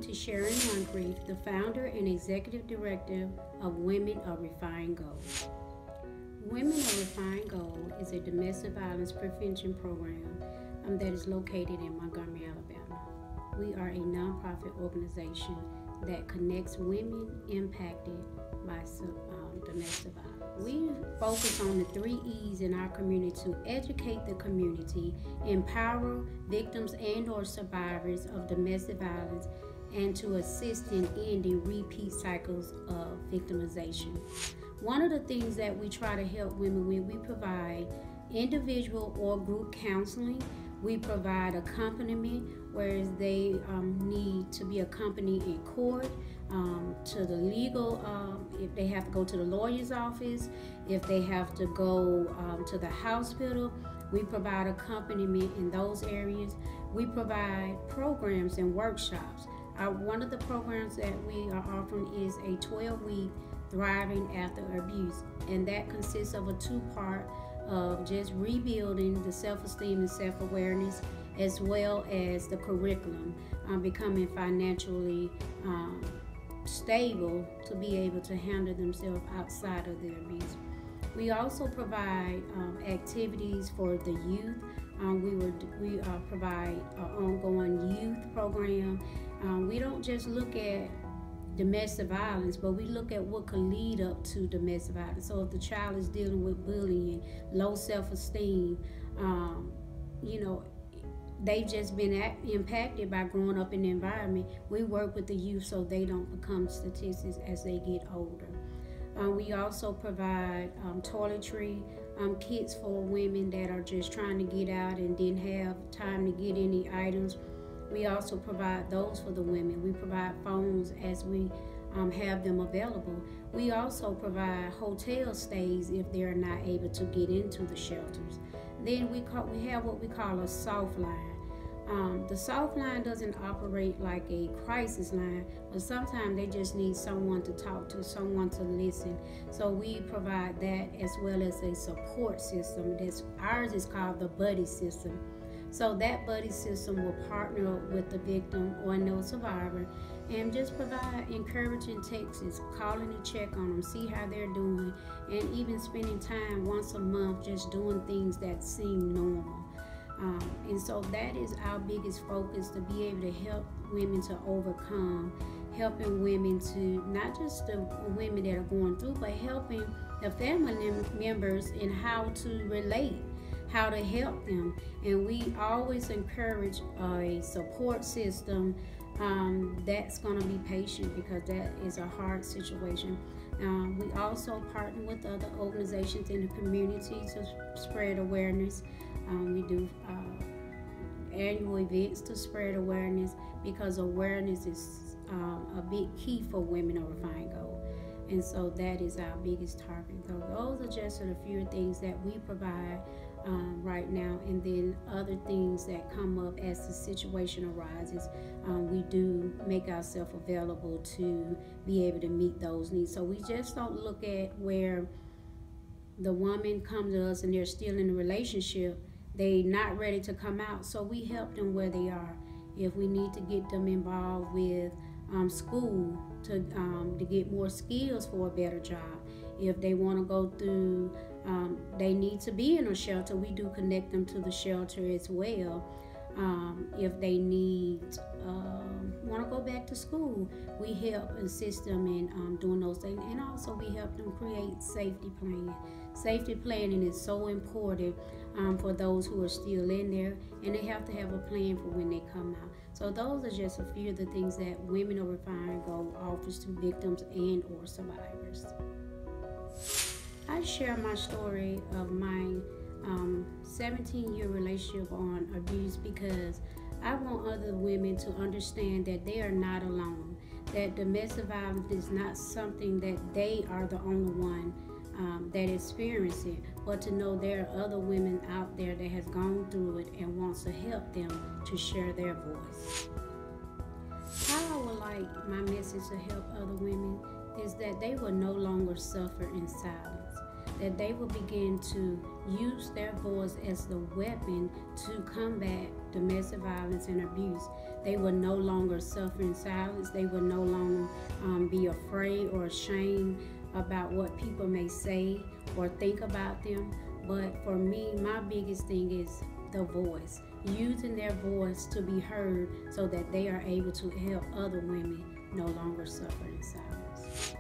to SHARIN Moncrief, the founder and executive director of Women of Refined Gold. Women of Refined Gold is a domestic violence prevention program that is located in Montgomery, Alabama. We are a nonprofit organization that connects women impacted by domestic violence. We focus on the 3 E's in our community to educate the community, empower victims and or survivors of domestic violence, and to assist in ending repeat cycles of victimization. One of the things that we try to help women with, we provide individual or group counseling. We provide accompaniment, whereas they need to be accompanied in court, to the legal, if they have to go to the lawyer's office, if they have to go to the hospital. We provide accompaniment in those areas. We provide programs and workshops. One of the programs that we are offering is a 12-week Thriving After Abuse, and that consists of a 2-part of just rebuilding the self-esteem and self-awareness, as well as the curriculum, becoming financially stable to be able to handle themselves outside of their abuse. We also provide activities for the youth. We provide an ongoing youth program. We don't just look at domestic violence, but we look at what could lead up to domestic violence. So if the child is dealing with bullying, low self-esteem, they've just been impacted by growing up in the environment, we work with the youth so they don't become statistics as they get older. We also provide toiletry kits for women that are just trying to get out and didn't have time to get any items. We also provide those for the women. We provide phones as we have them available. We also provide hotel stays if they're not able to get into the shelters. Then we have what we call a soft line. The soft line doesn't operate like a crisis line, but sometimes they just need someone to talk to, someone to listen. So we provide that, as well as a support system. Ours is called the buddy system. So that buddy system will partner with the victim or no survivor and just provide encouraging texts, calling to check on them, see how they're doing, and even spending time once a month just doing things that seem normal. And so that is our biggest focus, to be able to help women to overcome, helping women to, not just the women that are going through, but helping the family members in how to relate, how to help them. And we always encourage a support system that's going to be patient, because that is a hard situation. We also partner with other organizations in the community to spread awareness. We do annual events to spread awareness, because awareness is a big key for Women of Refined Gold. And so that is our biggest target. So those are just a few things that we provide right now, and then other things that come up as the situation arises. We do make ourselves available to be able to meet those needs. So we just don't look at where the woman comes to us and they're still in a relationship, they're not ready to come out. So we help them where they are. If we need to get them involved with school to get more skills for a better job, if they want to go through, they need to be in a shelter, we do connect them to the shelter as well. If they want to go back to school, we help assist them in doing those things. And also we help them create safety planning. Safety planning is so important for those who are still in there, and they have to have a plan for when they come out. So those are just a few of the things that Women of Refined Gold offers to victims and or survivors. I share my story of my 17-year relationship on abuse, because I want other women to understand that they are not alone, that domestic violence is not something that they are the only one that experience it, but to know there are other women out there that has gone through it and wants to help them to share their voice. How I would like my message to help other women is that they will no longer suffer in silence, that they will begin to use their voice as the weapon to combat domestic violence and abuse, they will no longer suffer in silence. They will no longer be afraid or ashamed about what people may say or think about them. But for me, my biggest thing is the voice, using their voice to be heard so that they are able to help other women no longer suffer in silence.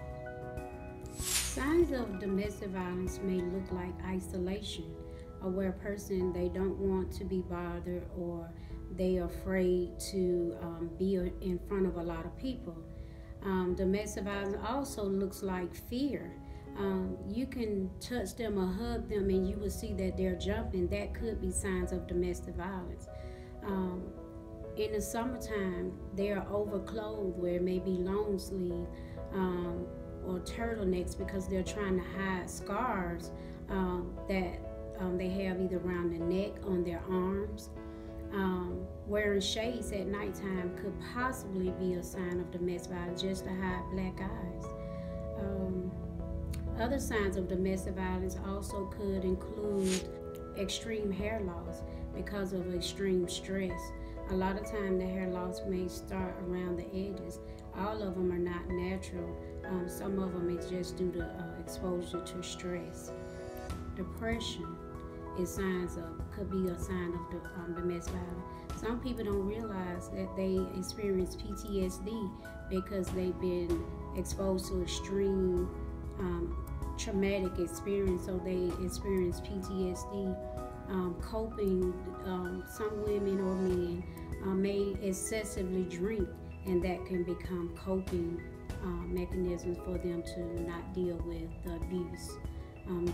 Signs of domestic violence may look like isolation, or where a person, they don't want to be bothered, or they are afraid to be in front of a lot of people. Domestic violence also looks like fear. You can touch them or hug them and you will see that they're jumping. That could be signs of domestic violence. In the summertime, they are overclothed, where it may be long sleeve or turtlenecks, because they're trying to hide scars that they have either around the neck, on their arms. Wearing shades at nighttime could possibly be a sign of domestic violence, just to hide black eyes. Other signs of domestic violence also could include extreme hair loss because of extreme stress. A lot of time the hair loss may start around the edges. All of them are not natural. Some of them is just due to exposure to stress. Depression could be a sign of domestic violence. Some people don't realize that they experience PTSD because they've been exposed to extreme traumatic experience, so they experience PTSD. Coping, some women or men may excessively drink, and that can become coping mechanisms for them to not deal with the abuse.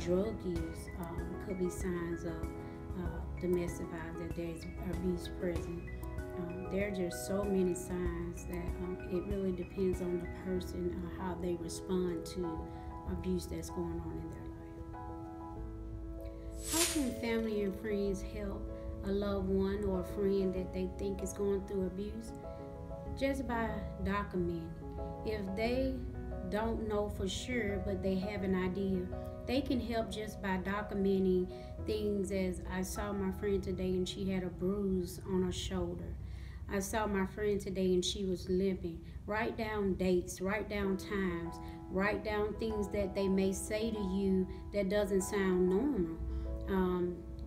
Drug use could be signs of domestic violence, that there's abuse present. There are just so many signs that it really depends on the person, how they respond to abuse that's going on in their life. How can family and friends help a loved one or a friend that they think is going through abuse? Just by documenting. If they don't know for sure, but they have an idea, they can help just by documenting things. As I saw my friend today and she had a bruise on her shoulder. I saw my friend today and she was limping. Write down dates, write down times, write down things that they may say to you that doesn't sound normal.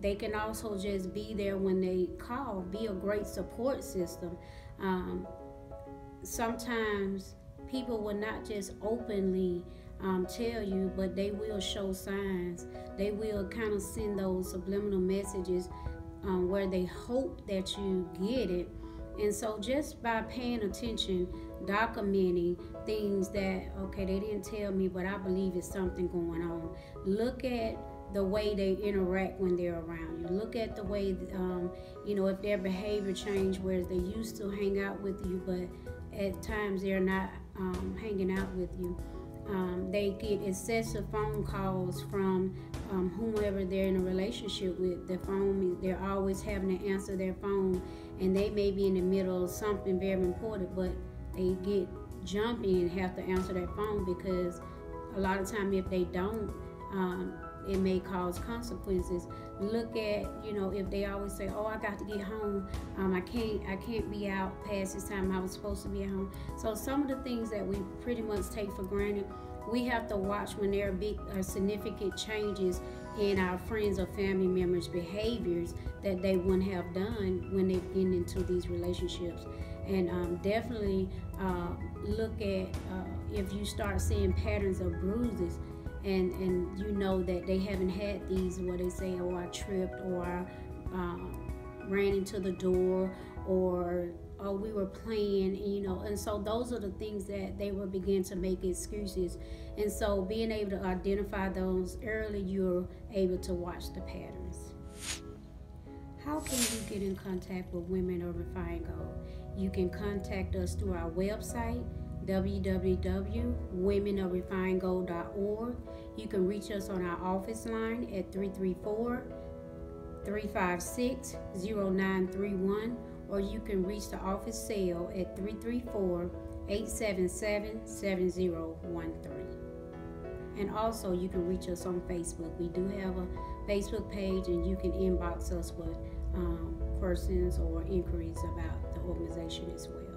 They can also just be there when they call, be a great support system. Sometimes people will not just openly tell you, but they will show signs. They will kind of send those subliminal messages where they hope that you get it. And so just by paying attention, documenting things that, okay, they didn't tell me, but I believe it's something going on. Look at the way they interact when they're around you. Look at the way, if their behavior changed, where they used to hang out with you, but at times they're not hanging out with you. They get excessive phone calls from whomever they're in a relationship with. They're always having to answer their phone, and they may be in the middle of something very important, but they get jumpy and have to answer their phone, because a lot of time if they don't, it may cause consequences. Look at, if they always say, oh, I got to get home, I can't be out past this time I was supposed to be at home. So some of the things that we pretty much take for granted, we have to watch when there are big significant changes in our friends or family members' behaviors that they wouldn't have done when they get into these relationships. And definitely look at if you start seeing patterns of bruises, and you know that they haven't had these, what they say, oh, I tripped, or I ran into the door, or we were playing, and so those are the things that they will begin to make excuses. And so being able to identify those early, you're able to watch the patterns. How can you get in contact with Women of Refined Gold? You can contact us through our website, www.womenofrefinedgold.org. You can reach us on our office line at 334-356-0931, or you can reach the office cell at 334-877-7013. And also you can reach us on Facebook. We do have a Facebook page, and you can inbox us with persons or inquiries about the organization as well.